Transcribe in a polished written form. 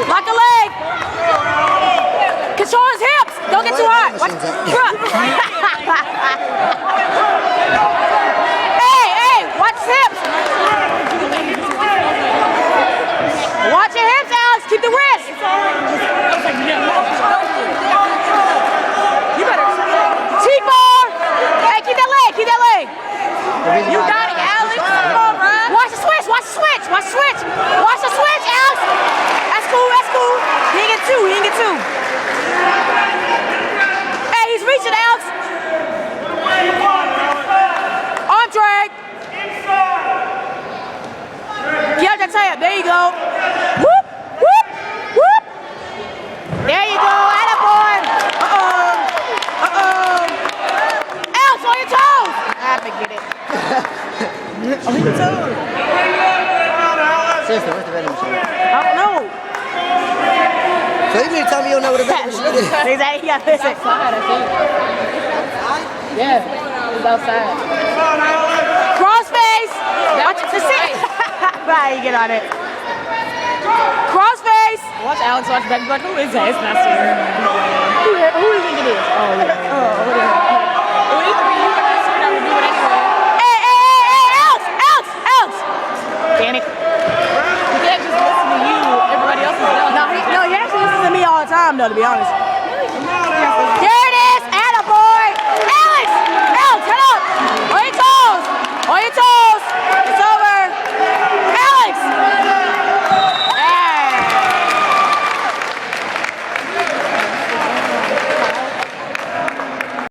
Lock a leg. Control his hips. Don't get too hard. Watch. Hey, watch his hips. Watch your hips, Alex. Keep the wrist. You better. T-bar. Hey, keep that leg. Keep that leg. You got it, Alex. Come on, bro. Watch the switch. Watch the switch. Watch the switch. Watch the switch, Alex. That's cool. That's cool. He didn't get two. He didn't get two. Hey, he's reaching, Alex. Arm drag. Get out that tab. There you go. Whoop, whoop, whoop. There you go. Atta boy. Alex, on your toes. I have to get it. On your toes. Seriously, where's the vending machine? I don't know. So you mean to tell me you don't know what a vending machine is? Exactly. You got to listen. Outside, I think. Yeah, it's outside. Crossface. Watch it. Right, you get on it. Crossface. Watch Alex watch back. Like, who is that? It's not serious. Who do you think it is? Oh, yeah. It would either be you or not serious. I would do it anyway. Hey, Alex. Panic. You can't just listen to you. Everybody else is done. No, he actually listens to me all the time, though, to be honest.